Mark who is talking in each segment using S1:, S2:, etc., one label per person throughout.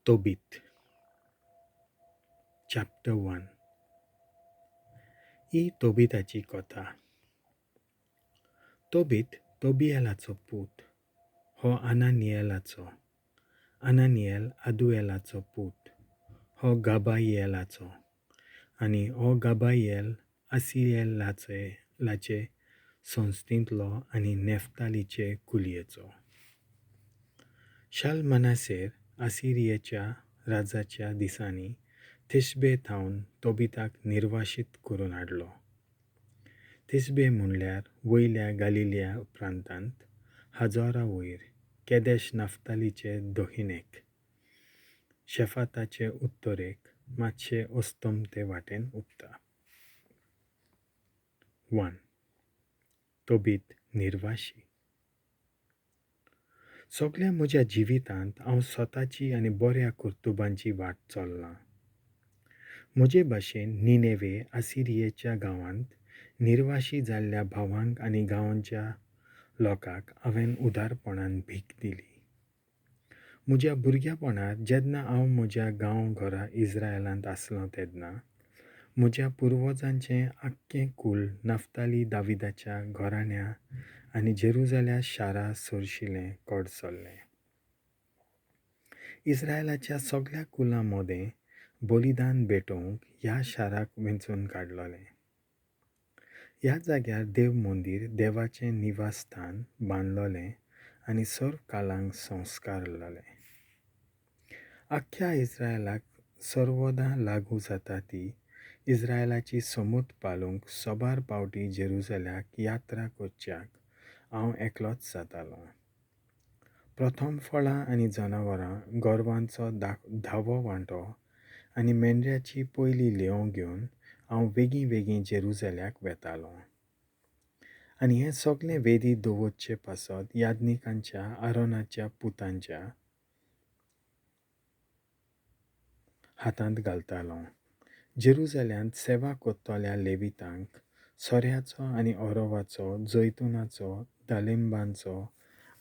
S1: Tobit, Chapter 1. ही तोबिताची कथा. तोबीत तोबियेलाचो पूत, हो आनानियेलाचो, आनानियल आदुयेलाचो पूत, हो गाबायेलाचो, आनी हो गाबायेल आसियेलाचे संस्थींतलो आनी नेफ्तालीचे कुलयेचो. शालमनासेर आसिरियेच्या राजाच्या दिसांनी थिसबे थावन तोबिताक निर्वाशीत करून हाडलो. थिसबे म्हणल्यार वयल्या गालिल्या प्रांतांत हाजोरा वयर केदेश नाफ्तालीचे दखिणेक, शेफाताचे उत्तरेक मातशे अस्तम ते वाटेन उप्ता. 1. तोबीत निर्वाशी. सगळ्या म्हज्या जिवितांत हांव स्वताची आनी बऱ्या कर्तुबांची वाट चल्लां. म्हजे भाशेन निनेवे आसिरियेच्या गांवांत निर्वाशी जाल्ल्या भावांक आनी गांवांच्या लोकांक हांवें उदारपणान भीक दिली. म्हज्या भुरग्यापणांत जेन्ना हांव म्हज्या गांव घरा इस्रायलांत आसलों तेन्ना म्हज्या पुर्वजांचें आख्खें कुल नाफ्ताली दाविदाच्या घराण्या आनी जेरुसाल्या शारा सरशिल्लें कडसल्लें. इस्रायलाच्या सगळ्या कुलां मदें बलिदान भेटोवंक ह्या शाराक वेंचून काडलोलें. ह्या जाग्यार देव मंदीर देवाचें निवासस्थान बांदलोलें आनी सर्व कालांक संस्कारलोलें. आख्ख्या इस्रायलाक सर्वदां लागू जाता ती इस्रायलाची समूत पालूंक सोबार पावटी जेरुसाल्याक यात्रा करच्याक हांव एकलोच जातालों. प्रथम फळां आनी zonavoram gorvancho dhavo वंटो आनी menddreachi पोili घेवन हांव vegim-vegim जेरुसाल्याक वेतालों. आनी हें सगळें वेदी दोvorchê pasot iadnikanchea Aaronachea पुtanchea हातांत घालतालों. जेरुसाल्यांत सेवा कोत्तोल्या लेवितांक सोऱ्याचो आनी ओरोवाचो, जैतुनाचो, दालिंबांचो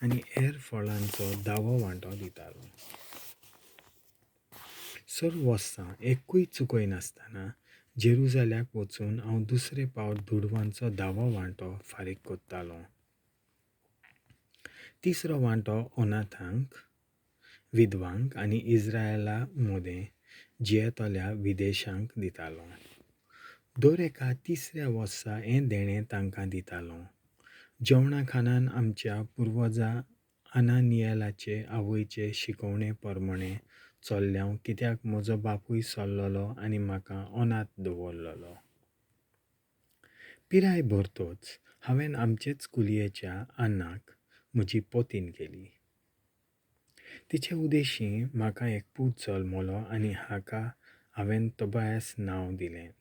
S1: आनी हेर फळांचो dhavo वांटो दितालों. सर्व वर्सां एकूय चुकयनासतना जेरुसाल्याक वचून हांव दुसरे पावट दुडवांचो dhavo वांटो फारीक कोत्तालों. तिसरो वांटो अनाथांक, विधवांक आनी इस्रायला मदें जियेतोल्या विदेशांक दितालों. दर एका तिसऱ्या वर्सा हें देणें तांकां दितालों. जेवणा खाणान आमच्या पुर्वजां आनानियेलाचे आवयचे शिकोवणे प्रमाणें चल्ल्यां कित्याक म्हजो बापूय सोल्लोलो आनी म्हाका अनाथ दवरलोलो. पिराय भरतोच हांवें आमचेच कुलयेच्या आन्नाक म्हजी पोतीन केली. तिचे उदेशीं म्हाका एक पूत जल्मलो आनी हाका हांवें तोबायास नांव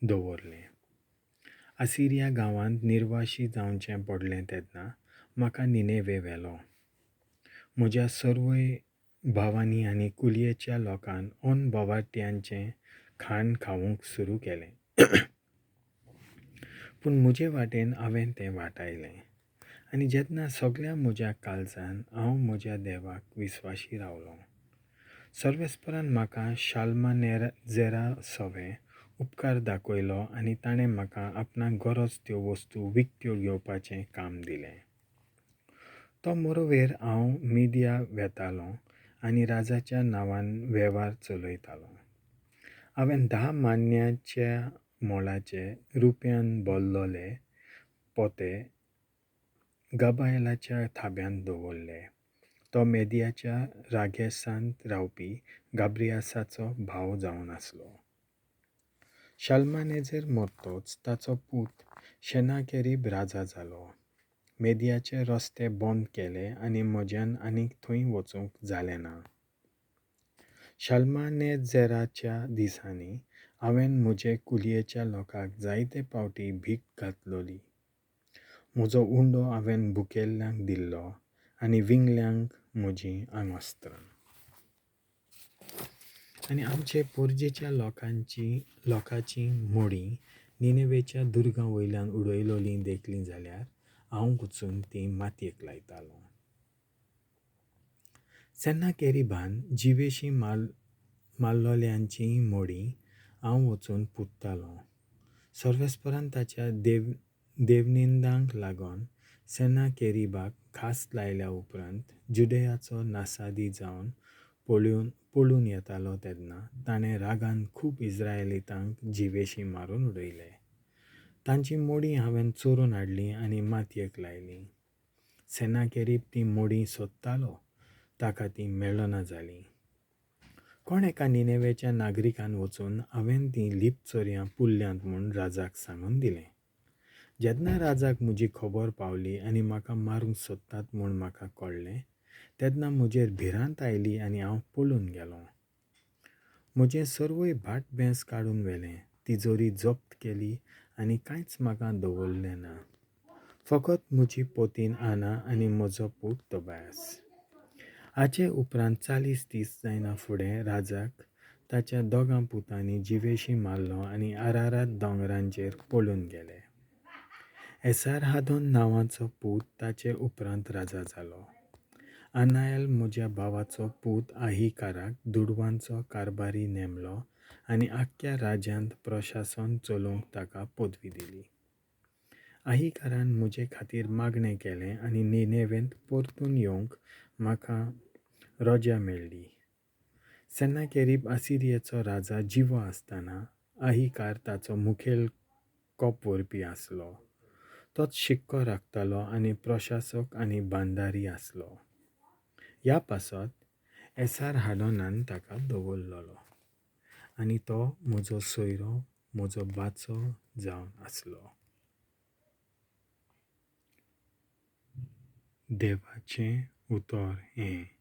S1: दवरलें. आसिरिया गांवांत निर्वाशी जावचें पडलें तेन्ना म्हाका निनेवे व्हेलो. म्हज्या सर्वय भावांनी आनी कुलयेच्या लोकांन बोवाट्यांचें खाण खावूंक सुरू केलें. पूण म्हजे वाटेन हांवें तें वाटायलें. आनी जेन्ना सगळ्या म्हज्या काळजान हांव म्हज्या देवाक विस्वाशी रावलों. सर्वेस्परान म्हाका शालमानेराचे सवे उपकार दाखयलो आनी ताणें म्हाका आपणाक गरज त्यो वस्तू विकत्यो घेवपाचें काम दिलें. तो मरोवेर हांव मिदिया वेतालों आनी राजाच्या नांवान वेव्हार चलयतालों. हांवें 10 मान्न्याच्या मोलाचे रुपयान भरलोले पोते गाबायलाच्या थाब्यांत दवरले. तो मेदियाच्या रागेसांत रावपी गाब्रियासाचो भाव जावन आसलो. शालमानेर मरतोच ताचो पूत सेनाकेरीब राजा जालो. मेदियाचे रस्ते बंद केले आनी म्हज्यान आनीक थंय वचूंक जालें ना. शालमानेराच्या दिसांनी हांवें म्हजे कुलयेच्या लोकांक जायते पावटी भीक घातलोली. म्हजो उंडो हांवें भुकेल्ल्यांक दिल्लो आनी विंगल्यांक म्हजीं आंगवस्त्रां. आनी आमचे पोरजेच्या लोकांची मोडीं निनेवेच्या दुर्गां वयल्यान उडयलोलीं देखलीं जाल्यार हांव वचून तीं मातयेक लायतालों. सेनाकेरीबान जिवेशी मारलोल्यांची मोडी हांव वचून पुत्तालों. सर्वेस्परान ताच्या देवनिंदांक लागून सेनाकेरीबाक घास लायल्या उपरांत जुडेयाचो नासादी जावन पळून येतालो तेन्ना ताणें रागान खूब इस्रायेलीतांक जिवेशी मारून उडयले. तांची मोडी हांवें चोरून हाडली आनी मातयेक लायली. सेनाकेरीब ती मोडी सोदतालो, ताका ती मेळना जाली. कोण एका निनेवेच्या नागरिकान वचून हांवें ती लिपचोरयां पुल्ल्यांत म्हूण राजाक सांगून दिलें. जेन्ना राजाक म्हजी खबर पावली आनी म्हाका मारूंक सोदतात म्हूण म्हाका कळ्ळें, तेन्ना म्हजेर भिरांत आयली आनी हांव पळून गेलों. म्हजें सर्वय भाट भेस काडून व्हेलें, तिजोरी जप्त केली आनी कांयच म्हाका दवरलें ना, फकत म्हजी पोतीन आना आनी म्हजो पूत तोबायास. हाचे उपरांत 40 दीस जायना फुडें राजाक ताच्या दोगां पुतांनी जिवेशी मारलो आनी आरारात दोंगरांचेर पळून गेले. एसारहादोन नांवाचो पूत ताचे उपरांत राजा जालो. आनायल म्हज्या भावाचो पूत आहिकाराक दुडवांचो कारबारी नेमलो आनी आख्ख्या राज्यांत प्रशासन चलोवंक ताका पदवी दिली. आहिकारान म्हजे खातीर मागणें केलें आनी निनेवेंत परतून येवंक म्हाका रोजा मेळ्ळी. सेनाकेरीब असिरियेचो राजा जिवो आसतना आहिकार ताचो मुखेल कोप व्हरपी आसलो. तोच शिक्को राखतालो आनी प्रशासक आनी बांदारी आसलो. ह्या पासत एसारहाडोनान ताका दवरलोलो आनी तो म्हजो सोयरो, म्हजो बाचो जावन आसलो. देवाचें उतर हें.